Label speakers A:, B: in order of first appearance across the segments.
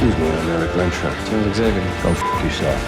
A: Excuse me, I'm Eric Lenshaw. Sales executive. Go f*** yourself.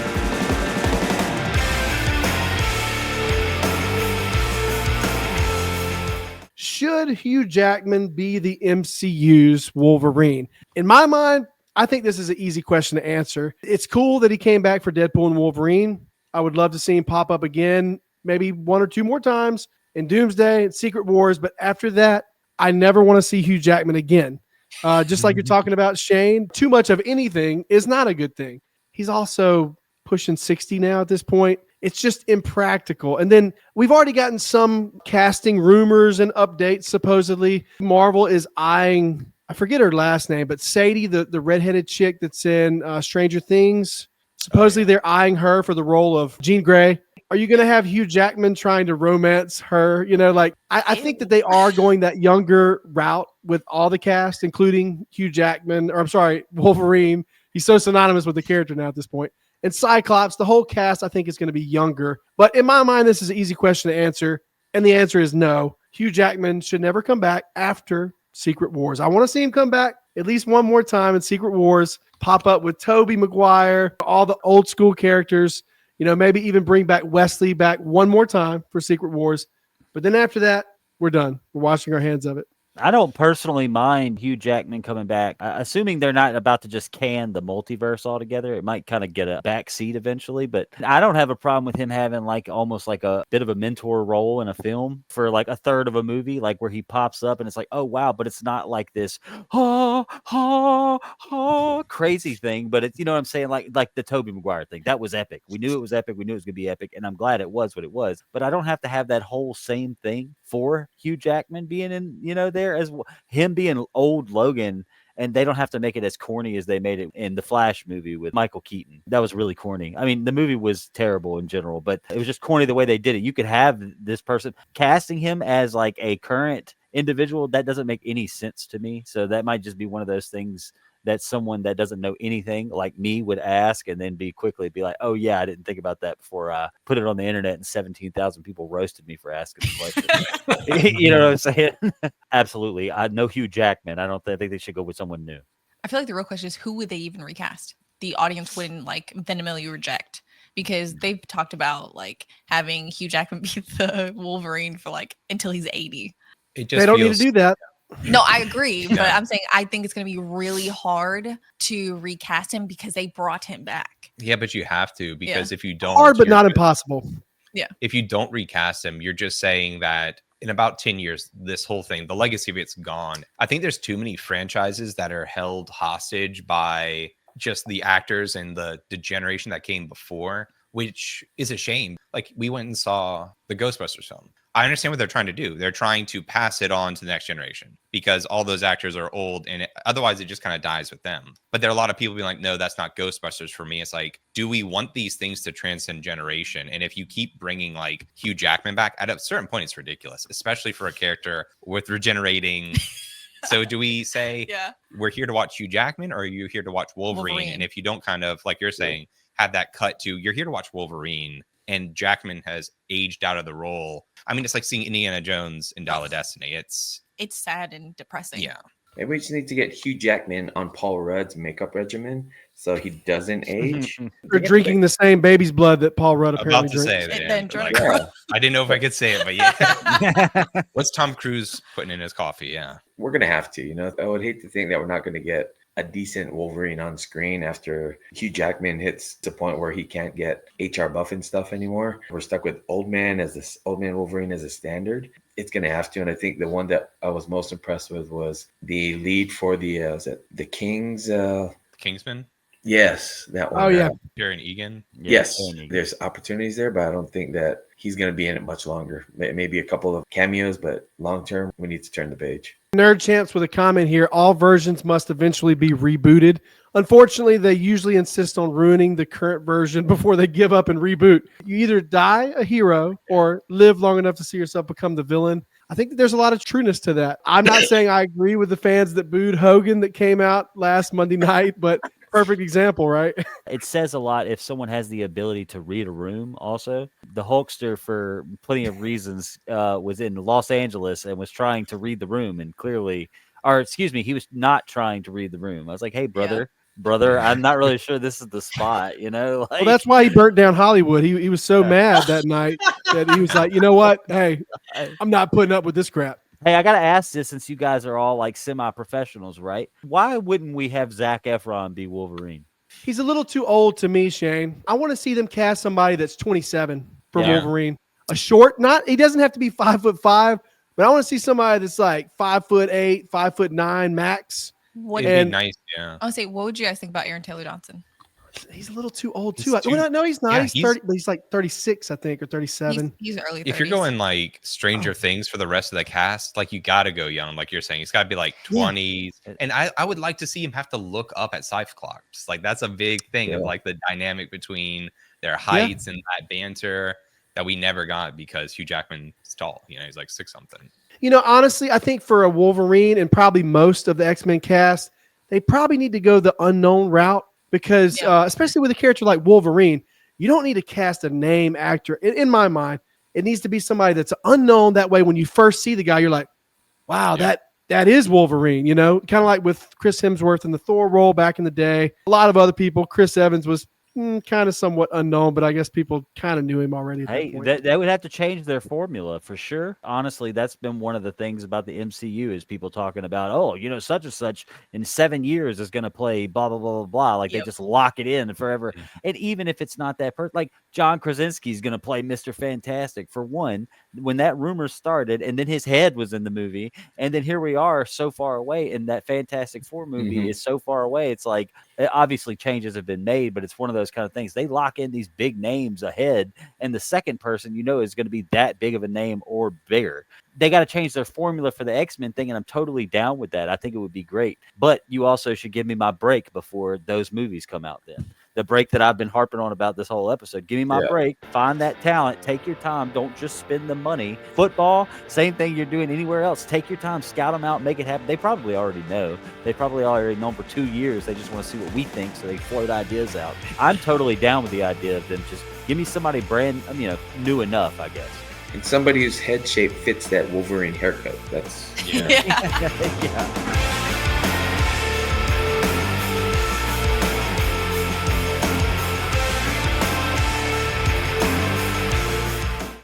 B: Should Hugh Jackman be the MCU's Wolverine? In my mind, I think this is an easy question to answer. It's cool that he came back for Deadpool and Wolverine. I would love to see him pop up again, maybe one or two more times in Doomsday and Secret Wars. But after that, I never want to see Hugh Jackman again. Just like you're talking about, Shane, too much of anything is not a good thing. He's also pushing 60 now at this point. It's just impractical. And then we've already gotten some casting rumors and updates. Supposedly, Marvel is eyeing, I forget her last name, but Sadie, the redheaded chick that's in Stranger Things. Supposedly they're eyeing her for the role of Jean Grey. Are you going to have Hugh Jackman trying to romance her? You know, like I think that they are going that younger route with all the cast, including Hugh Jackman, or I'm sorry, Wolverine. He's so synonymous with the character now at this point. And Cyclops, the whole cast, I think, is going to be younger. But in my mind, this is an easy question to answer. And the answer is no. Hugh Jackman should never come back after Secret Wars. I want to see him come back at least one more time in Secret Wars, pop up with Tobey Maguire, all the old school characters, you know, maybe even bring back Wesley back one more time for Secret Wars. But then after that, we're done. We're washing our hands of it.
C: I don't personally mind Hugh Jackman coming back, assuming they're not about to just can the multiverse altogether. It might kind of get a back seat eventually, but I don't have a problem with him having like almost like a bit of a mentor role in a film for like a third of a movie, like where he pops up and it's like, oh wow, but it's not like this crazy thing, but it's, you know what I'm saying, like the Tobey Maguire thing. That was epic. We knew it was epic. We knew it was gonna be epic, and I'm glad it was what it was. But I don't have to have that whole same thing for Hugh Jackman being in, you know, there as him being old Logan, and they don't have to make it as corny as they made it in the Flash movie with Michael Keaton. That was really corny. I mean, the movie was terrible in general, but it was just corny the way they did it. You could have this person casting him as like a current individual. That doesn't make any sense to me. So that might just be one of those things that someone that doesn't know anything like me would ask and then be like, oh yeah, I didn't think about that before I put it on the internet and 17,000 people roasted me for asking the question. You know what I'm saying? Absolutely. I know Hugh Jackman. I think they should go with someone new.
D: I feel like the real question is, who would they even recast? The audience wouldn't like vehemently reject, because they've talked about like having Hugh Jackman be the Wolverine for like until he's 80.
B: They don't need to do that.
D: No, I agree. But I'm saying I think it's going to be really hard to recast him because they brought him back.
E: Yeah, but you have to, because if you don't...
B: Hard, but not impossible.
D: Yeah.
E: If you don't recast him, you're just saying that in about 10 years, this whole thing, the legacy of it's gone. I think there's too many franchises that are held hostage by just the actors and the generation that came before, which is a shame. Like, we went and saw the Ghostbusters film. I understand what they're trying to do. They're trying to pass it on to the next generation because all those actors are old, and otherwise it just kind of dies with them. But there are a lot of people being like, no, that's not Ghostbusters for me. It's like, do we want these things to transcend generation? And if you keep bringing like Hugh Jackman back, at a certain point, it's ridiculous, especially for a character with regenerating. So do we say we're here to watch Hugh Jackman, or are you here to watch Wolverine? And if you don't kind of, like you're saying, have that cut to you're here to watch Wolverine, and Jackman has aged out of the role. I mean, it's like seeing Indiana Jones in Dial of Destiny. It's
D: sad and depressing.
E: Yeah.
F: Maybe we just need to get Hugh Jackman on Paul Rudd's makeup regimen so he doesn't age.
B: They're drinking the same baby's blood that Paul Rudd apparently drinks.
E: I didn't know if I could say it, but yeah. What's Tom Cruise putting in his coffee? Yeah.
F: We're going to have to, you know. I would hate to think that we're not going to get a decent Wolverine on screen after Hugh Jackman hits the point where he can't get HR buff and stuff anymore. We're stuck with old man Wolverine as a standard. It's going to have to. And I think the one that I was most impressed with was the lead for the
E: Kingsman?
F: Yes, that one.
B: Oh, yeah.
E: Darren Egan?
F: Yes, there's opportunities there, but I don't think that he's going to be in it much longer. Maybe a couple of cameos, but long term, we need to turn the page.
B: Nerd Champs with a comment here. All versions must eventually be rebooted. Unfortunately, they usually insist on ruining the current version before they give up and reboot. You either die a hero or live long enough to see yourself become the villain. I think that there's a lot of trueness to that. I'm not saying I agree with the fans that booed Hogan that came out last Monday night, but perfect example, right?
C: It says a lot if someone has the ability to read a room also. The Hulkster, for plenty of reasons, was in Los Angeles and was trying to read the room, and he was not trying to read the room. I was like, hey, brother, brother. I'm not really sure this is the spot, you know? Like,
B: Well, that's why he burnt down Hollywood. He was so mad that night that he was like, you know what? Hey, I'm not putting up with this crap.
C: hey, I got to ask this since you guys are all like semi-professionals, right? Why wouldn't we have Zac Efron be Wolverine?
B: He's a little too old to me, Shane. I want to see them cast somebody that's 27 for
E: Yeah.
B: Wolverine. A short, he doesn't have to be 5'5", but I want to see somebody that's like 5'8", 5'9" max.
D: What
E: It'd
B: And-
E: be nice, yeah.
D: I'll say, what would you guys think about Aaron Taylor Johnson?
B: He's a little too old
E: He's
B: too.
E: too-
B: Well, no, he's not.
E: yeah,
B: he's
E: he's-
B: 30, but he's like 36, I think, or 37.
D: He's early 30s.
E: If you're going like
B: Oh.
E: Stranger Things for the rest of the cast, like you got to go young, like you're saying. It's got to be like
B: Yeah.
E: 20s. And I would like to see him have to look up at Cyclops. Like that's a big thing of
F: Yeah.
E: like the dynamic between their heights and that banter that we never got because Hugh Jackman's tall. You know, he's like 6-something.
B: You know, honestly, I think for a Wolverine and probably most of the X-Men cast, they probably need to go the unknown route because,
D: Yeah.
B: especially with a character like Wolverine, you don't need to cast a name actor. In my mind, it needs to be somebody that's unknown. That way, when you first see the guy, you're like, wow,
E: Yeah.
B: that is Wolverine, you know, kind of like with Chris Hemsworth in the Thor role back in the day. A lot of other people, Chris Evans was kind of somewhat unknown, but I guess people kind of knew him already. At
C: Hey,
B: that point.
C: that would have to change their formula for sure. Honestly, that's been one of the things about the MCU is people talking about, oh, you know, such and such in 7 years is going to play blah, blah, blah, blah, blah. Like they
D: Yep.
C: just lock it in forever. And even if it's not that person, like John Krasinski is going to play Mr. Fantastic for one, when that rumor started, and then his head was in the movie. And then here we are so far away, and that Fantastic Four movie
F: Mhm.
C: is so far away. It's like, obviously changes have been made, but it's one of those kind of things. They lock in these big names ahead, and the second person, you know, is going to be that big of a name or bigger. They got to change their formula for the X-Men thing, and I'm totally down with that. I think it would be great. But you also should give me my break before those movies come out then. The break that I've been harping on about this whole episode. Give me my
F: Yeah.
C: break. Find that talent. Take your time. Don't just spend the money. Football, same thing you're doing anywhere else. Take your time. Scout them out. Make it happen. They probably already know. They probably already know for 2 years. They just want to see what we think, so they float ideas out. I'm totally down with the idea of them just give me somebody brand, new enough, I guess.
F: And somebody whose head shape fits that Wolverine haircut. That's
D: Yeah.
C: Yeah.